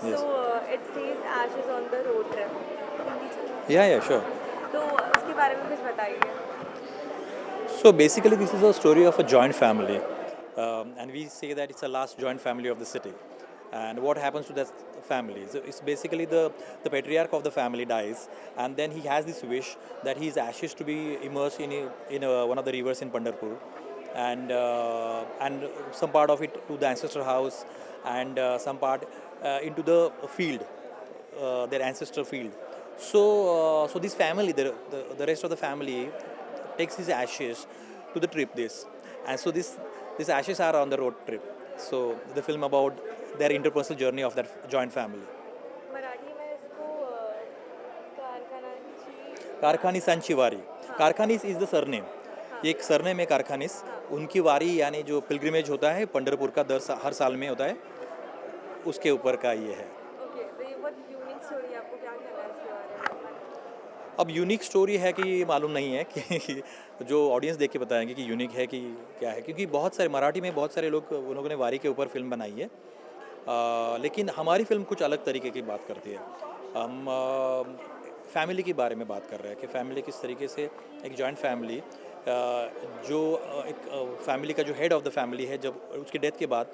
Yes. So it says Ashes on the road trip. Yeah, sure. तो उसके बारे में कुछ बताइए. So basically, this is a story of a joint family, and we say that it's the last joint family of the city. And what happens to that family? So it's basically the patriarch of the family dies, and then he has this wish that his ashes to be immersed in one of the rivers in Pandharpur, and some part of it to the ancestor house, and some part into the field, their ancestor field. So this family, the rest of the family takes his ashes to the trip. These ashes are on the road trip. So the film about their interpersonal journey of that joint family. Marathi में इसको कारखानाची. कारखानीसांची वारी. Karkhanis is the surname. ये एक surname है कारखानीस. उनकी वारी यानी जो पिलग्रिमेज होता है पंढरपुर का हर साल में होता है, उसके ऊपर का ये है. ओके, तो ये बहुत यूनिक स्टोरी. आपको क्या कहना है इसके बारे में? अब यूनिक स्टोरी है कि मालूम नहीं है कि जो ऑडियंस देख के बताएंगे कि यूनिक है कि क्या है, क्योंकि बहुत सारे मराठी में बहुत सारे लोग उन लोगों ने वारी के ऊपर फिल्म बनाई है. लेकिन हमारी फिल्म कुछ अलग तरीके की बात करती है. हम फैमिली के बारे में बात कर रहे हैं कि फैमिली किस तरीके से एक जॉइंट फैमिली, जो एक फैमिली का जो हेड ऑफ द फैमिली है, जब उसकी डेथ के बाद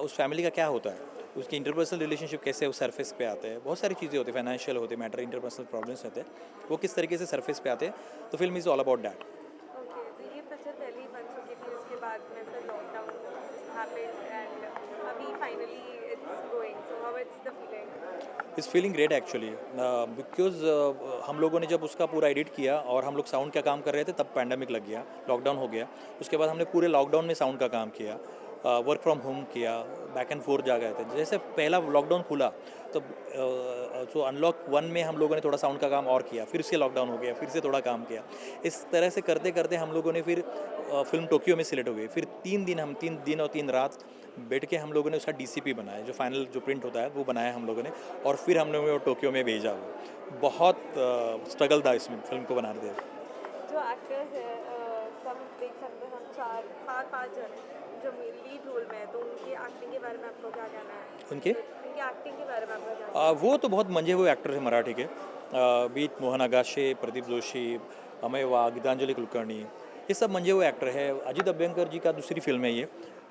उस फैमिली का क्या होता है, उसकी इंटरपर्सनल रिलेशनशिप कैसे उस सरफेस पे आते हैं. बहुत सारी चीज़ें होती हैं, फाइनेंशियल होते हैं मैटर, इंटरपर्सनल प्रॉब्लम्स होते हैं, वो किस तरीके से सरफेस पे आते हैं. तो film is all about that. Okay, तो ये पिक्चर पहले ही बन चुकी थी, उसके बाद में फिर लॉकडाउन हैपेंड एंड अभी finally it's going. So how it's the feeling? Is feeling great actually, because हम लोगों ने जब उसका पूरा एडिट किया और हम लोग साउंड का काम कर रहे थे तब पैंडमिक लग गया, लॉकडाउन हो गया. उसके बाद हमने पूरे लॉकडाउन में साउंड का काम किया, वर्क फ्रॉम होम किया, बैक एंड फोर्थ जा गए थे. जैसे पहला लॉकडाउन खुला तो सो अनलॉक 1 में हम लोगों ने थोड़ा साउंड का काम और किया, फिर से लॉकडाउन हो गया, फिर से थोड़ा काम किया. इस तरह से करते करते हम लोगों ने फिर फिल्म टोक्यो में सिलेक्ट हो गई. फिर 3 दिन और 3 रात बैठ के हम लोगों ने उसका DCP बनाया, जो फाइनल जो प्रिंट होता है वो बनाया हम लोगों ने, और फिर हम लोगों ने वो टोक्यो में भेजा. वो बहुत स्ट्रगल था इसमें फिल्म को बनाने के. जो एक्टर्स है सब देख सकते हैं, हम 4 5 जन हैं जो लीड रोल में है, तो उनकी एक्टिंग के बारे में आपको क्या कहना है? उनके उनकी एक्टिंग के बारे में आपका क्या कहना वो तो बहुत मंजे हुए एक्टर हैं मराठी के. बीत मोहन आगाशे, प्रदीप जोशी, अमय वाघ, गीतांजलि कुलकर्णी, ये सब मंजे हुए एक्टर हैं. अजित अभ्यंकर जी का दूसरी फिल्म है ये.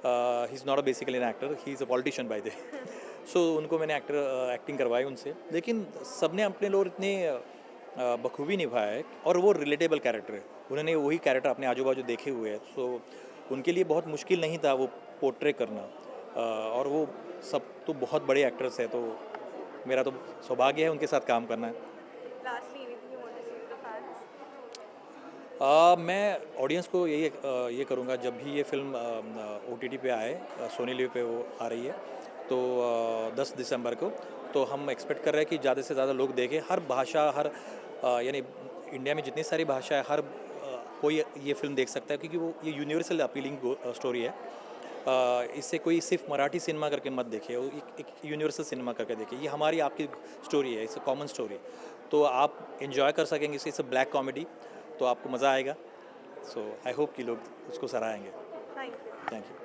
He is not a basically an actor, he is a politician by the. So उनको मैंने एक्टिंग करवाई उनसे, लेकिन सब ने अपने लोग इतने बखूबी निभाया है, और वो रिलेटेबल कैरेक्टर है. उन्होंने वही कैरेक्टर अपने आजू बाजू देखे हुए हैं, सो उनके लिए बहुत मुश्किल नहीं था वो पोर्ट्रे करना. और वो सब तो बहुत बड़े एक्टर्स हैं, तो मेरा तो सौभाग्य है उनके साथ काम करना है. है? Lastly anything you want to say to the fans? मैं ऑडियंस को ये करूँगा, जब भी ये फिल्म OTT पे आए, सोनी लिव पे वो आ रही है, तो 10 दिसंबर को, तो हम एक्सपेक्ट कर रहे हैं कि ज़्यादा से ज़्यादा लोग देखें. हर भाषा, यानी इंडिया में जितनी सारी भाषा है, हर कोई ये फिल्म देख सकता है, क्योंकि वो ये यूनिवर्सल अपीलिंग स्टोरी है. इससे कोई सिर्फ मराठी सिनेमा करके मत देखे, वो एक यूनिवर्सल सिनेमा करके देखिए. ये हमारी आपकी स्टोरी है, इट्स अ कॉमन स्टोरी, तो आप इन्जॉय कर सकेंगे. इट्स अ ब्लैक कॉमेडी, तो आपको मज़ा आएगा. सो आई होप कि लोग उसको सराहेंगे. Thank you. Thank you.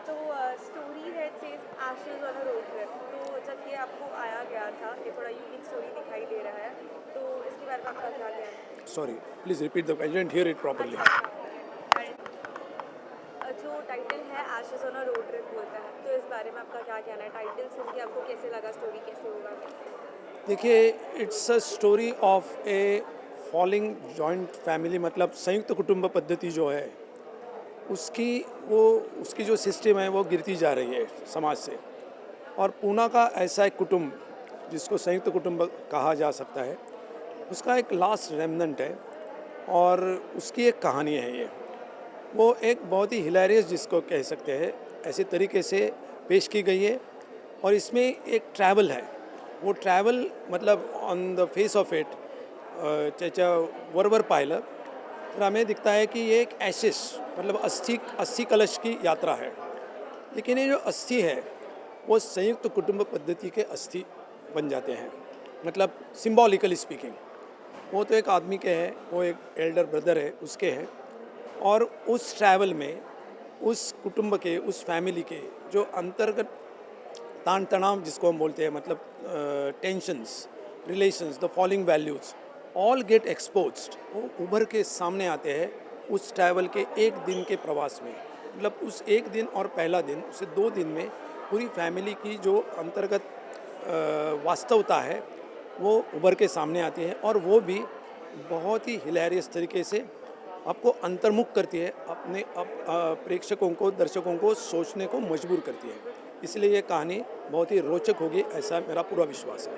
तो स्टोरी है it says ashes on a road trip. तो जब ये आपको आया गया था, ये थोड़ा यूनिक स्टोरी दिखाई दे रहा है, तो इसके बारे में आपका क्या कहना है? Sorry, please repeat the. I didn't hear it properly. जो टाइटल है Ashes on a road trip बोलता है, तो इस बारे में आपका क्या कहना है? टाइटल सुन के आपको कैसे लगा, स्टोरी कैसे होगा? देखिए, it's a story of A falling joint family, मतलब संयुक्त कुटुंब पद्धति जो है उसकी जो सिस्टम है वो गिरती जा रही है समाज से. और पूना का ऐसा एक कुटुंब जिसको संयुक्त कुटुंब कहा जा सकता है, उसका एक लास्ट रेमनेंट है, और उसकी एक कहानी है. ये वो एक बहुत ही हिलेरियस जिसको कह सकते हैं, ऐसे तरीके से पेश की गई है. और इसमें एक ट्रैवल है, वो ट्रॅव्हल मतलब on the face of it त्याच्या वरवर पाहिलं तर हमें दिखता है कि ये एक एशिस मतलब अस्थि कलश की यात्रा है. लेकिन ये जो अस्थि है वो संयुक्त कुटुंब पद्धति के अस्थि बन जाते हैं, मतलब सिम्बॉलिकली स्पीकिंग. वो तो एक आदमी के हैं, वो एक एल्डर ब्रदर है उसके हैं, और उस ट्रैवल में उस कुटुंब के, उस फैमिली के जो अंतर्गत तान तनाव जिसको हम बोलते हैं, मतलब tensions, relations, the following values all get exposed, वो उभर के सामने आते हैं उस ट्रैवल के एक दिन के प्रवास में। मतलब उस एक दिन और पहला दिन, उसे 2 दिन में पूरी फैमिली की जो अंतर्गत वास्तवता है वो उभर के सामने आती है, और वो भी बहुत ही हिलेरियस तरीके से आपको अंतर्मुख करती है, अपने प्रेक्षकों को, दर्शकों को सोचने को मजबूर करती है। इसलिए ये कहानी बहुत ही रोचक होगी, ऐसा मेरा पूरा विश्वास है।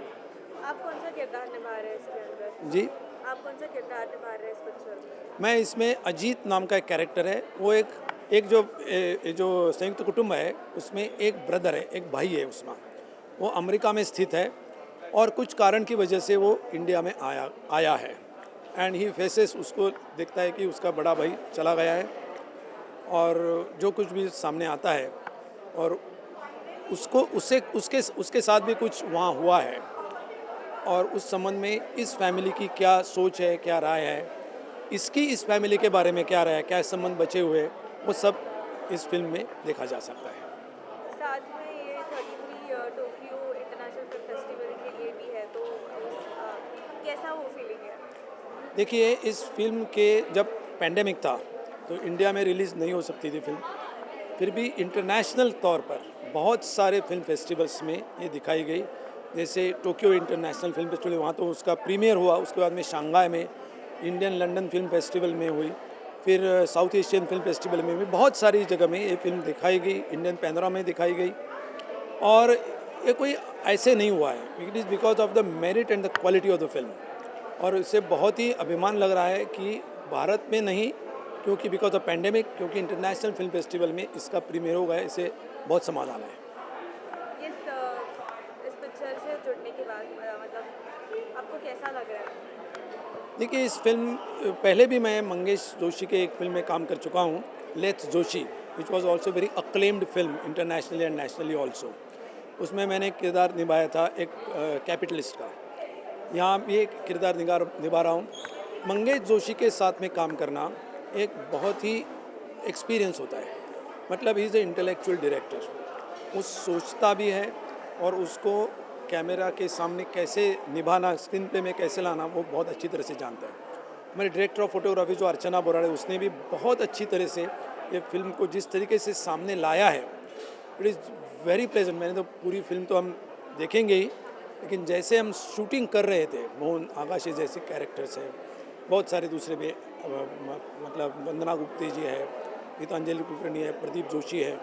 आप कौन सा किरदार निभा रहे हैं इसके अंदर? जी, आप कौन सा किरदार निभा रहे हैं इस पिक्चर में? मैं इसमें अजीत नाम का एक कैरेक्टर है, वो एक जो संयुक्त कुटुंब है उसमें एक ब्रदर है, एक भाई है उसमें, वो अमेरिका में स्थित है और कुछ कारण की वजह से वो इंडिया में आया है, एंड ही फेसेस, उसको देखता है कि उसका बड़ा भाई चला गया है और जो कुछ भी सामने आता है, और उसको उसके साथ भी कुछ वहाँ हुआ है, और उस संबंध में इस फैमिली की क्या सोच है, क्या राय है, इस फैमिली के बारे में क्या राय है, क्या संबंध बचे हुए, वो सब इस फिल्म में देखा जा सकता है। साथ में ये 33 टोक्यो इंटरनेशनल फिल्म फेस्टिवल के लिए भी है, तो कैसा वो फीलिंग है? देखिए, इस फिल्म के जब पैंडेमिक था तो इंडिया में रिलीज़ नहीं हो सकती थी फिल्म, फिर भी इंटरनेशनल तौर पर बहुत सारे फिल्म फेस्टिवल्स में ये दिखाई गई। जैसे टोक्यो इंटरनेशनल फिल्म फेस्टिवल, वहाँ तो उसका प्रीमियर हुआ, उसके बाद में शंघाई में, इंडियन लंदन फिल्म फेस्टिवल में हुई, फिर साउथ एशियन फिल्म फेस्टिवल में भी बहुत सारी जगह में ये फिल्म दिखाई गई, इंडियन पैनोरामा में दिखाई गई। और ये कोई ऐसे नहीं हुआ है, it is because of the merit and the quality of the film, और इससे बहुत ही अभिमान लग रहा है कि भारत में नहीं, क्योंकि बिकॉज ऑफ पैंडेमिक, क्योंकि इंटरनेशनल फिल्म फेस्टिवल में इसका प्रीमियर हो गया, इसे बहुत समाधान है। इस पिक्चर से जुड़ने के बाद मतलब आपको कैसा लग रहा है? देखिए, इस फिल्म पहले भी मैं मंगेश जोशी के एक फिल्म में काम कर चुका हूँ, let's Joshi, which was also very acclaimed film internationally and nationally also. उसमें मैंने किरदार निभाया था एक कैपिटलिस्ट का। यहाँ भी एक किरदार निभा रहा हूँ। मंगेश जोशी के साथ में काम करना एक बहुत ही एक्सपीरियंस होता है, मतलब he is a intellectual director. वो सोचता भी है और उसको कैमरा के सामने कैसे निभाना, स्क्रीन प्ले में कैसे लाना, वो बहुत अच्छी तरह से जानता है। हमारे डायरेक्टर ऑफ फोटोग्राफी जो अर्चना बोराड़े, उसने भी बहुत अच्छी तरह से ये फिल्म को जिस तरीके से सामने लाया है, इट इज़ वेरी प्लेजेंट। मैंने तो पूरी फिल्म तो हम देखेंगे ही, लेकिन जैसे हम शूटिंग कर रहे थे, मोहन आकाशी जैसे कैरेक्टर्स हैं, बहुत सारे दूसरे भी, मतलब वंदना गुप्ते जी है, गीतांजलि कुलकर्णी है, प्रदीप जोशी है,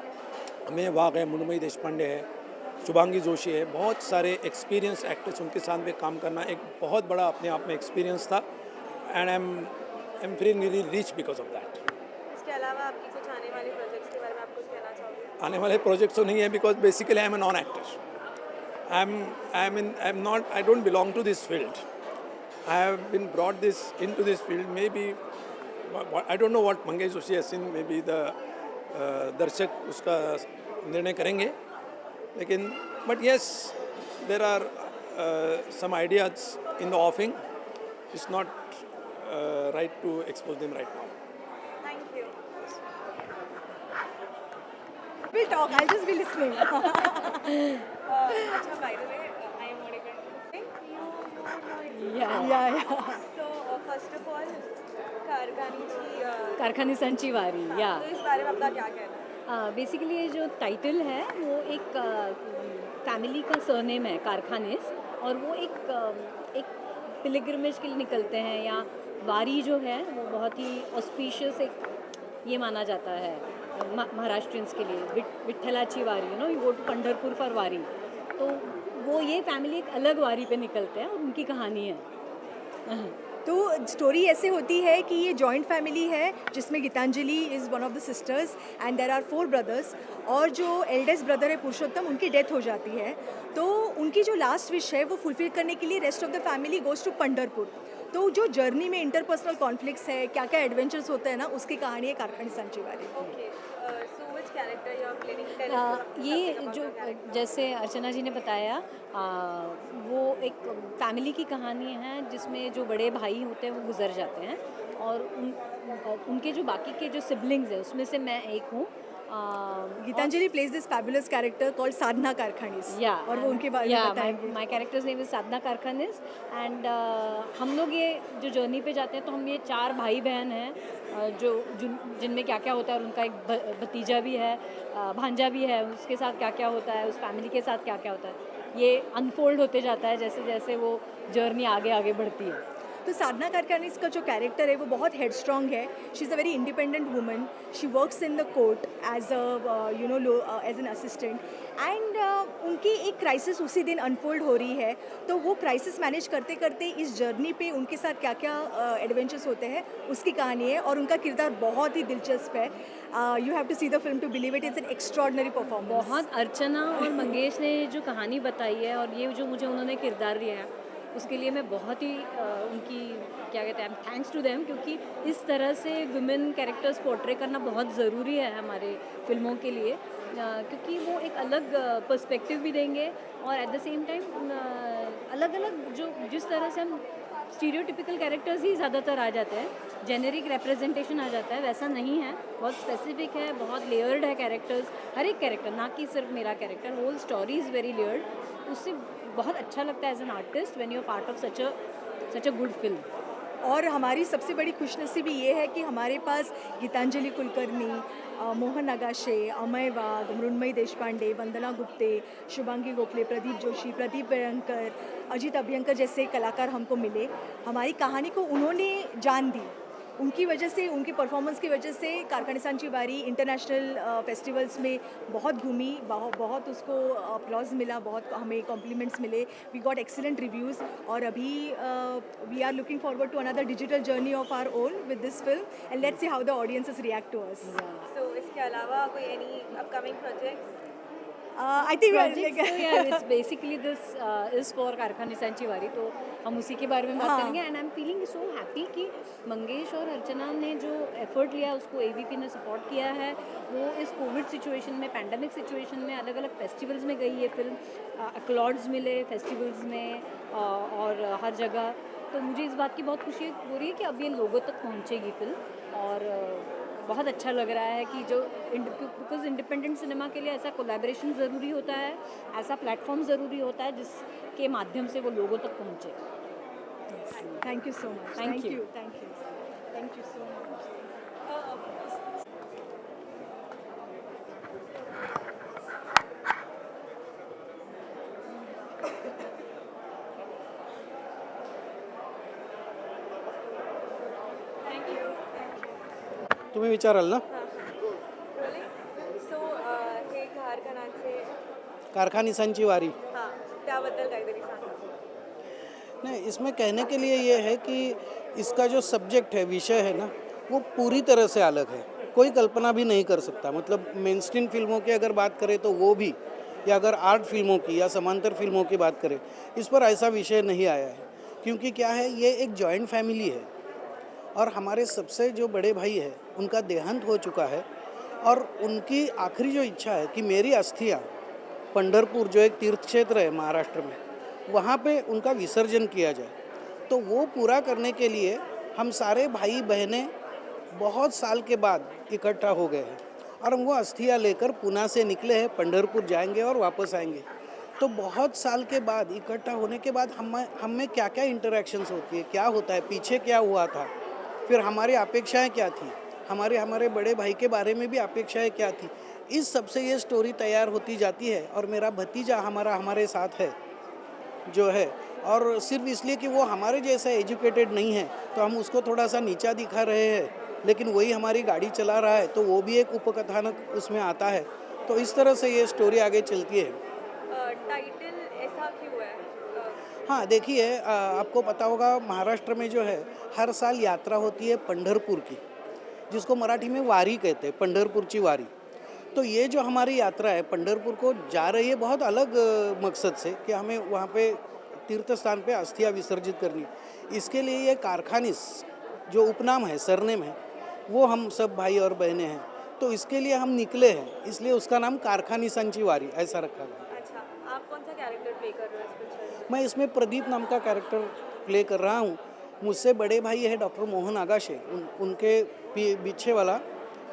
अमेय वाघ है, मुन्मयी देशपांडे है, शुभांगी जोशी है, बहुत सारे एक्सपीरियंस एक्टर्स, उनके साथ में काम करना एक बहुत बड़ा अपने आप में एक्सपीरियंस था, and I am feeling really rich because of that. इसके अलावा आपकी कुछ आने वाले प्रोजेक्ट्स के बारे में आप कुछ कहना चाहोगे? आने वाले प्रोजेक्ट्स तो नहीं है, because basically I am a non actor. I don't belong to this field. I have been brought into this field. Maybe I don't know what Mangesh Joshi has seen. Maybe the दर्शक उसका निर्णय करेंगे, लेकिन but yes, there are some ideas in the offing. It's not right to expose them right now. Thank you. We'll talk. I'll just be listening. अच्छा, by the way, I am Monica. Yeah. So, first of all, कारखानिसांची वारी, या तो इस बारे में आपका क्या कहना है? बेसिकली ये जो टाइटल है वो एक फैमिली का सरनेम है, कारखानिस, और वो एक पिलग्रिमेज के लिए निकलते हैं, या वारी जो है वो बहुत ही ऑस्पिशियस एक ये माना जाता है महाराष्ट्रियंस के लिए, विठ्ठलाची वारी, you go to Pandharpur for wari. तो वो ये फैमिली एक अलग वारी पे निकलते हैं और उनकी कहानी है। तो स्टोरी ऐसे होती है कि ये जॉइंट फैमिली है जिसमें Geetanjali is one of the sisters and there are 4 brothers, और जो एल्डेस्ट ब्रदर है पुरुषोत्तम, उनकी डेथ हो जाती है। तो उनकी जो लास्ट विश है वो फुलफिल करने के लिए rest of the family goes to Pandharpur. तो जो जर्नी में इंटरपर्सनल कॉन्फ्लिक्ट्स है, क्या क्या एडवेंचर्स होते हैं ना, उसकी कहानी है कारखानिसांची वारी। Okay, so which character you are playing? ये जो जैसे अर्चना जी ने बताया, वो एक फैमिली की कहानी है जिसमें जो बड़े भाई होते हैं वो गुजर जाते हैं, और उनके जो बाकी के जो सिबलिंग्स हैं उसमें से मैं एक हूँ। Geetanjali plays this fabulous character called साधना कारखानीस और वो उनके बारे में बताएंगे। My character's name is Sadhana Karkhanis and हम लोग ये जो जर्नी पे जाते हैं तो हम ये 4 भाई बहन हैं जिनमें क्या क्या होता है और उनका एक भतीजा भी है, भांजा भी है, उसके साथ क्या क्या होता है, उस फैमिली के साथ क्या क्या होता है, ये अनफोल्ड होते जाता है जैसे जैसे वो जर्नी आगे आगे बढ़ती है। तो साधना कारखानीस का जो कैरेक्टर है वो बहुत हेड स्ट्रॉन्ग है। She is a very independent woman. She works in the court as as an assistant and उनकी एक क्राइसिस उसी दिन अनफोल्ड हो रही है। तो वो क्राइसिस मैनेज करते करते इस जर्नी पे उनके साथ क्या क्या एडवेंचर्स होते हैं उसकी कहानी है और उनका किरदार बहुत ही दिलचस्प है। You have to see the film to believe it. It's an extraordinary performance. बहुत अर्चना और मंगेश ने जो कहानी बताई है और ये जो मुझे उन्होंने किरदार दिया है उसके लिए मैं बहुत ही उनकी क्या कहते हैं थैंक्स टू देम, क्योंकि इस तरह से वुमेन कैरेक्टर्स पोर्ट्रे करना बहुत ज़रूरी है हमारे फिल्मों के लिए, क्योंकि वो एक अलग पर्सपेक्टिव भी देंगे और एट द सेम टाइम अलग अलग जो जिस तरह से हम स्टीरियोटिपिकल कैरेक्टर्स ही ज़्यादातर आ जाते हैं, जेनेरिक रिप्रेजेंटेशन आ जाता है, वैसा नहीं है। बहुत स्पेसिफिक है, बहुत लेयर्ड है कैरेक्टर्स, हर एक कैरेक्टर, ना कि सिर्फ मेरा character, whole story is very layered. उससे बहुत अच्छा लगता है as an artist when you are part of such a good film. और हमारी सबसे बड़ी खुशनसीबी ये है कि हमारे पास गीतांजलि कुलकर्णी, मोहन नगाशे, अमय वाघ, मृण्मयी देशपांडे, वंदना गुप्ते, शुभांगी गोखले, प्रदीप जोशी, प्रदीप भयंकर, अजित अभ्यंकर जैसे कलाकार हमको मिले। हमारी कहानी को उन्होंने जान दी। उनकी वजह से, उनकी परफॉर्मेंस की वजह से कारखानिसांची वारी इंटरनेशनल फेस्टिवल्स में बहुत घूमी, बहुत उसको अपलॉज मिला, बहुत हमें कॉम्प्लीमेंट्स मिले। वी गॉट एक्सीलेंट रिव्यूज़ और अभी we are looking forward to another digital journey of our own with this film and let's see how the audiences react to us. So इसके अलावा कोई any upcoming projects? I think it's basically this is for कारखानिसांची वारी, तो हम उसी के बारे में बात हाँ। करेंगे। And I am feeling so happy कि मंगेश और अर्चना ने जो एफर्ट लिया उसको एवीपी ने सपोर्ट किया है। वो इस कोविड सिचुएशन में, पैंडमिक सिचुएशन में अलग अलग फेस्टिवल्स में गई है फिल्म, अक्लॉड्स मिले फेस्टिवल्स में और हर जगह। तो मुझे इस बात की बहुत खुशी हो रही है कि अब ये लोगों तक पहुँचेगी फिल्म और बहुत अच्छा लग रहा है कि जो बिकॉज इंडिपेंडेंट सिनेमा के लिए ऐसा कोलैबोरेशन ज़रूरी होता है, ऐसा प्लेटफॉर्म ज़रूरी होता है जिसके माध्यम से वो लोगों तक पहुँचे। Thank you so much. Thank you. Thank you so much. तुम्ही विचाराल ना? सो हे कारखानाचे कारखानिसांची वारी। हां, त्याबद्दल काहीतरी सांगा। नहीं, इसमें कहने के लिए ये है कि इसका जो सब्जेक्ट है, विषय है ना, वो पूरी तरह से अलग है। कोई कल्पना भी नहीं कर सकता। मतलब मेन स्ट्रीम फिल्मों की अगर बात करें तो वो भी, या अगर आर्ट फिल्मों की या समांतर फिल्मों की बात करें, इस पर ऐसा विषय नहीं आया है। क्योंकि क्या है, ये एक जॉइंट फैमिली है और हमारे सबसे जो बड़े भाई है उनका देहांत हो चुका है और उनकी आखिरी जो इच्छा है कि मेरी अस्थियाँ पंढरपुर, जो एक तीर्थ क्षेत्र है महाराष्ट्र में, वहाँ पे उनका विसर्जन किया जाए। तो वो पूरा करने के लिए हम सारे भाई बहनें बहुत साल के बाद इकट्ठा हो गए हैं और हम वो अस्थियाँ लेकर पुणे से निकले हैं, पंढरपुर जाएंगे और वापस आएंगे। तो बहुत साल के बाद इकट्ठा होने के बाद हम में क्या क्या इंटरेक्शंस होती है, क्या होता है, पीछे क्या हुआ था, फिर हमारी अपेक्षाएं क्या थी, हमारे बड़े भाई के बारे में भी अपेक्षाएं क्या थी, इस सब से ये स्टोरी तैयार होती जाती है। और मेरा भतीजा हमारे साथ है जो है, और सिर्फ इसलिए कि वो हमारे जैसा एजुकेटेड नहीं है तो हम उसको थोड़ा सा नीचा दिखा रहे हैं, लेकिन वही हमारी गाड़ी चला रहा है, तो वो भी एक उपकथानक उसमें आता है। तो इस तरह से ये स्टोरी आगे चलती है। टाइटल ऐसा क्यों है? हाँ, देखिए, आपको पता होगा महाराष्ट्र में जो है हर साल यात्रा होती है पंढरपुर की, जिसको मराठी में वारी कहते हैं, पंढरपुरची वारी। तो ये जो हमारी यात्रा है पंढरपुर को जा रही है बहुत अलग मकसद से कि हमें वहाँ पे तीर्थ स्थान पे अस्थियाँ विसर्जित करनी। इसके लिए ये कारखानिस जो उपनाम है, सरनेम है, वो हम सब भाई और बहनें हैं, तो इसके लिए हम निकले हैं, इसलिए उसका नाम कारखानिसांची वारी ऐसा रखा गया। अच्छा, आप कौन सा कैरेक्टर प्ले कर रहे हो इस पिक्चर में? मैं इसमें प्रदीप नाम का कैरेक्टर प्ले कर रहा हूँ। मुझसे बड़े भाई है डॉक्टर मोहन आगाशे, उनके पीछे वाला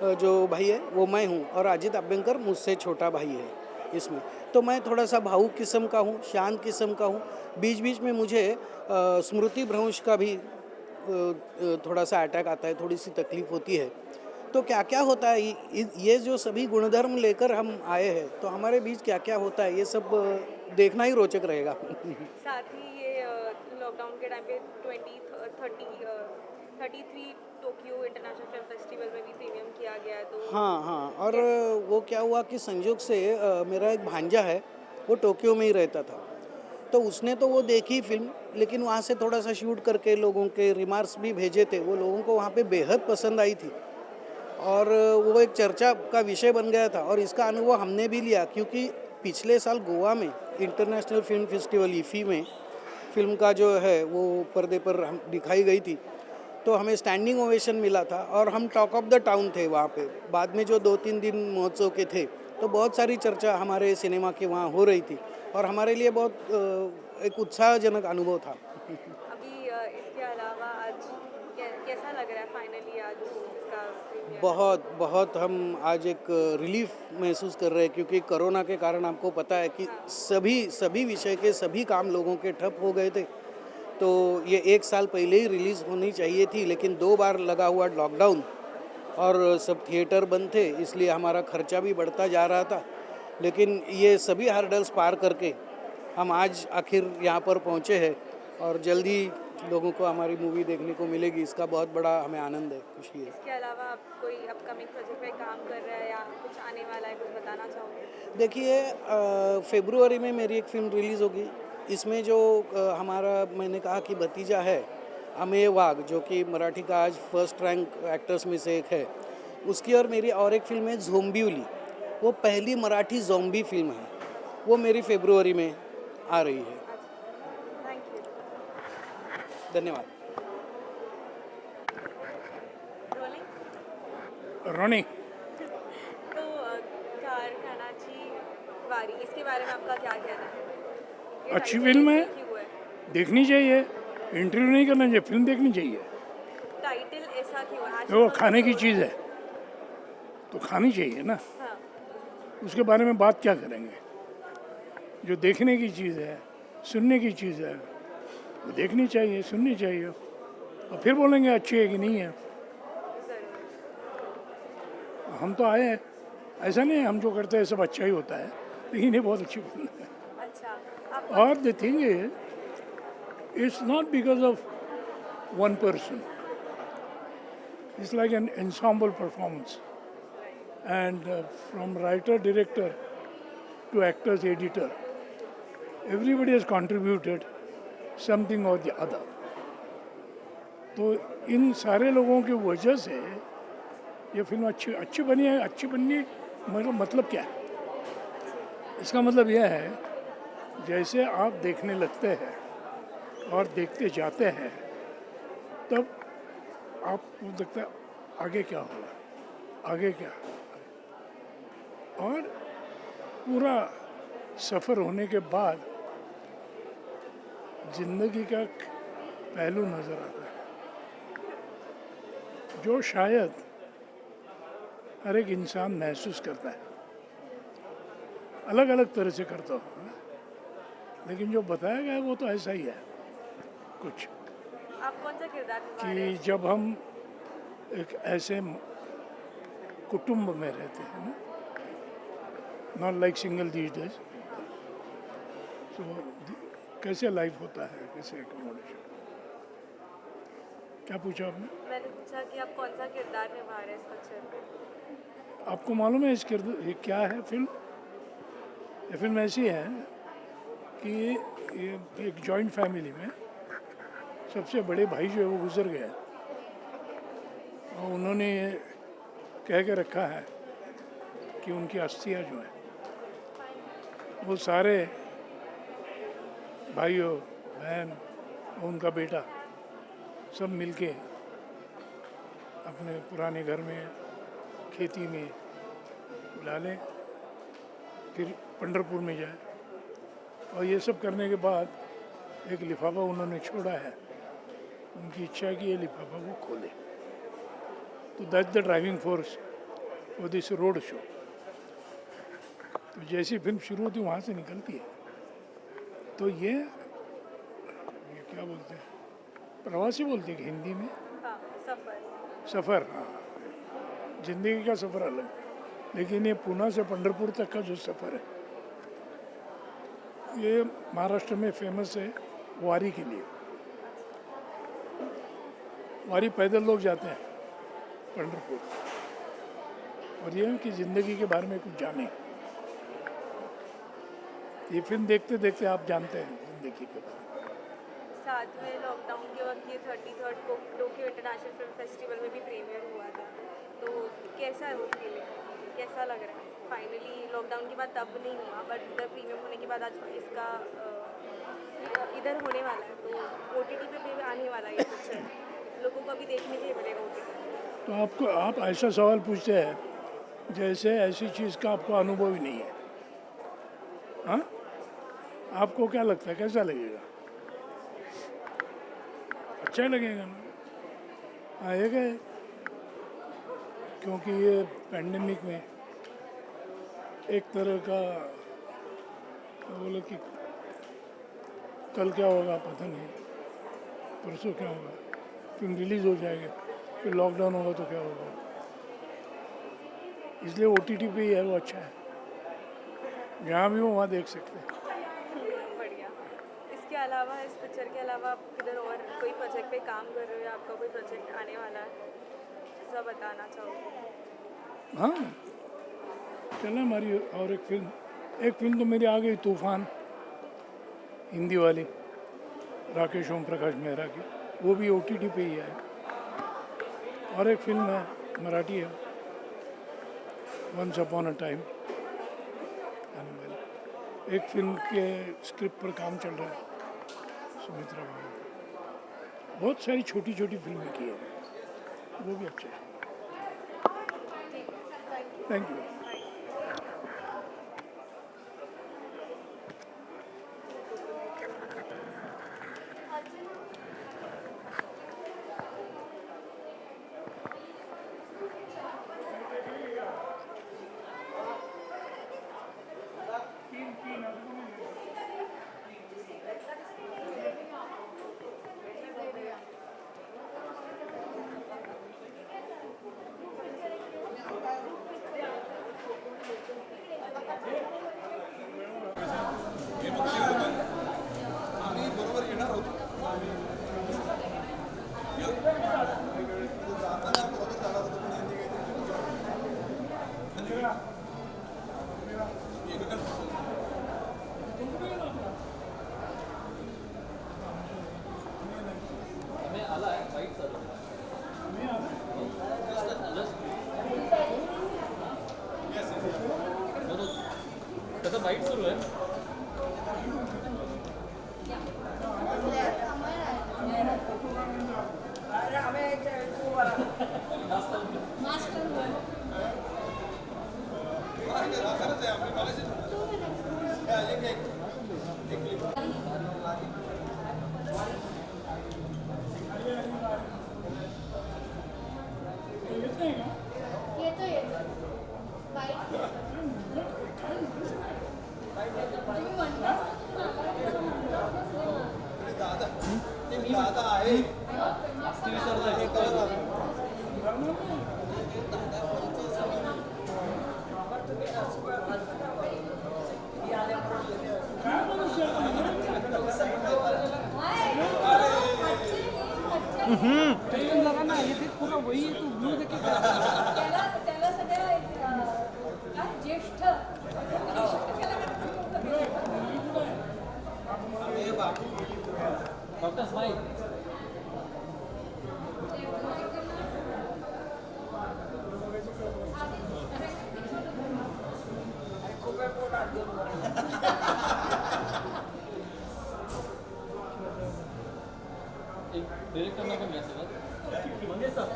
जो भाई है वो मैं हूँ और अजित अभ्यंकर मुझसे छोटा भाई है इसमें। तो मैं थोड़ा सा भावुक किस्म का हूँ, शांत किस्म का हूँ। बीच बीच में मुझे स्मृति भ्रंश का भी थोड़ा सा अटैक आता है, थोड़ी सी तकलीफ होती है। तो क्या क्या होता है, ये जो सभी गुणधर्म लेकर हम आए हैं, तो हमारे बीच क्या क्या होता है ये सब देखना ही रोचक रहेगा। साथ ही ये लॉकडाउन के टाइम पे 33 टोक्यो इंटरनेशनल फिल्म फेस्टिवल में भी प्रीमियम किया गया है, तो हाँ हाँ, और वो क्या हुआ कि संयोग से मेरा एक भांजा है, वो टोक्यो में ही रहता था। तो उसने तो वो देखी फिल्म, लेकिन वहाँ से थोड़ा सा शूट करके लोगों के रिमार्क्स भी भेजे थे। वो लोगों को वहाँ पे बेहद पसंद आई थी और वो एक चर्चा का विषय बन गया था। और इसका अनुभव हमने भी लिया, क्योंकि पिछले साल गोवा में इंटरनेशनल फिल्म फेस्टिवल इफ़ी में फिल्म का जो है वो पर्दे पर हम दिखाई गई थी, तो हमें स्टैंडिंग ओवेशन मिला था और हम टॉक ऑफ द टाउन थे वहाँ पे। बाद में जो 2-3 दिन महोत्सव के थे, तो बहुत सारी चर्चा हमारे सिनेमा के वहाँ हो रही थी और हमारे लिए बहुत एक उत्साहजनक अनुभव था। अभी इसके अलावा आज कैसा लग रहा है फाइनली आज इसका प्रीमियर? बहुत हम आज एक रिलीफ महसूस कर रहे हैं, क्योंकि कोरोना के कारण आपको पता है कि सभी विषय के सभी काम लोगों के ठप हो गए थे। तो ये 1 साल पहले ही रिलीज़ होनी चाहिए थी, लेकिन 2 बार लगा हुआ लॉकडाउन और सब थिएटर बंद थे, इसलिए हमारा खर्चा भी बढ़ता जा रहा था। लेकिन ये सभी हर्डल्स पार करके हम आज आखिर यहाँ पर पहुँचे हैं और जल्दी लोगों को हमारी मूवी देखने को मिलेगी। इसका बहुत बड़ा हमें आनंद है, खुशी है। इसके अलावा आप कोई अपकमिंग प्रोजेक्ट पे काम कर रहे हैं या कुछ आने वाला है, कुछ बताना चाहोगे? देखिए, फरवरी में मेरी एक फ़िल्म रिलीज़ होगी। इसमें जो हमारा, मैंने कहा कि भतीजा है अमेय वाघ, जो कि मराठी का आज फर्स्ट रैंक एक्टर्स में से एक है, उसकी और मेरी और एक फ़िल्म है ज़ोंबिवली। वो पहली मराठी ज़ोंबी फिल्म है, वो मेरी फरवरी में आ रही है। Thank you. धन्यवाद। रोलिंग। रोनी तो कारखानाची वारी, इसके बारे में आपका क्या कहना है? ये अच्छी टाइटल फिल्म है, ऐसा क्यों है? देखनी चाहिए। इंटरव्यू नहीं करना चाहिए, फिल्म देखनी चाहिए। टाइटल ऐसा क्यों है? तो वो खाने की चीज़ है तो खानी चाहिए ना, हाँ, उसके बारे में बात क्या करेंगे। जो देखने की चीज़ है, सुनने की चीज़ है, वो देखनी चाहिए, सुननी चाहिए, और फिर बोलेंगे अच्छी है कि नहीं है। जरूर। हम तो आए हैं, ऐसा नहीं है हम जो करते हैं सब अच्छा ही होता है, लेकिन ये बहुत अच्छी फिल्म है। अच्छा, आप और the thing is, it's not because of one person. It's like an ensemble performance. And from writer, director to actors, editor, everybody has contributed something or the other. तो इन सारे लोगों की वजह से ये फिल्म अच्छी बनी है। अच्छी बननी मतलब क्या है? इसका मतलब यह है, जैसे आप देखने लगते हैं और देखते जाते हैं, तब आपको लगता है आगे क्या होगा, आगे क्या। और पूरा सफ़र होने के बाद ज़िंदगी का पहलू नज़र आता है, जो शायद हर एक इंसान महसूस करता है, अलग अलग तरह से करता होगा, लेकिन जो बताया गया है वो तो ऐसा ही है कुछ, आप कौन सा किरदार निभा रहे कि हैं? जब हम एक ऐसे कुटुंब में रहते हैं ना, not like single these days, so कैसे लाइफ होता है, कैसे एकोमोडेशन। क्या पूछा आपने? मैंने पूछा कि आप कौन सा किरदार निभा रहे हैं इस पिक्चर में? आपको मालूम है इस किरदार ये क्या है फिल्म? ये फिल्म ऐसी है कि ये एक जॉइंट फैमिली में सबसे बड़े भाई जो है वो गुजर गए, और उन्होंने ये कह के रखा है कि उनकी अस्थियाँ जो है वो सारे भाइयों बहन और उनका बेटा सब मिलके अपने पुराने घर में खेती में डालें, फिर पंढरपुर में जाए, और ये सब करने के बाद एक लिफाफा उन्होंने छोड़ा है, उनकी इच्छा है कि ये लिफाफा वो खोले। तो that's the driving force for this road show. तो जैसी फिल्म शुरू होती वहाँ से निकलती है तो ये क्या बोलते हैं, प्रवासी बोलते हैं कि हिंदी में हाँ, सफ़र। सफ़र। हाँ, जिंदगी का सफ़र अलग, लेकिन ये पूना से पंढरपुर तक का जो सफ़र है ये महाराष्ट्र में फेमस है वारी के लिए। वारी पैदल लोग जाते हैं पंढरपुर, और ये उनकी ज़िंदगी के बारे में कुछ जाने। ये फिल्म देखते देखते आप जानते हैं ज़िंदगी के बारे में। साथ में लॉकडाउन के वक्त ये 33rd को टोक्यो इंटरनेशनल फिल्म फेस्टिवल में भी प्रीमियर हुआ था, तो कैसा है वो फीलिंग, कैसा लग रहा है? फाइनली लॉकडाउन के बाद तब नहीं हुआ, बट इधर प्रीमियर होने के बाद आज इसका इधर होने वाला है, तो OTT पे भी आने वाला है ये पिक्चर, लोगों को अभी देखने के लिए मिलेगा OTT। तो आप ऐसा सवाल पूछते हैं जैसे ऐसी चीज़ का आपको अनुभव ही नहीं है। हाँ, आपको क्या लगता है कैसा लगेगा? अच्छा ही लगेगा ना, आएगा, क्योंकि ये पैंडेमिक में एक तरह का बोले कि कल क्या होगा पता नहीं, परसों क्या होगा, फिल्म रिलीज़ हो जाएगी, फिर लॉकडाउन होगा तो क्या होगा। इसलिए OTT पे ही है, वो अच्छा है, जहाँ भी हो वहाँ देख सकते हैं। बढ़िया। इसके अलावा, इस पिक्चर के अलावा आप किधर और कोई प्रोजेक्ट पे काम कर रहे हो या आपका कोई प्रोजेक्ट आने वाला है, सब बताना चाहोगे? हाँ, चल हमारी और एक फिल्म तो मेरी आ गई, तूफान, हिंदी वाली, राकेश ओम प्रकाश मेहरा की, वो भी OTT पे ही है। और एक फिल्म है मराठी है, वंस अपॉन अ टाइम आने वाली। एक फिल्म के स्क्रिप्ट पर काम चल रहा है सुमित्रा भाव। बहुत सारी छोटी छोटी फिल्में की है, वो भी अच्छे हैं। Thank you. त्याचा वाईट सुरू आहे. डॉक्टर स्माइल एक डायरेक्टर ना पण घ्या सगळं म्हणजे सर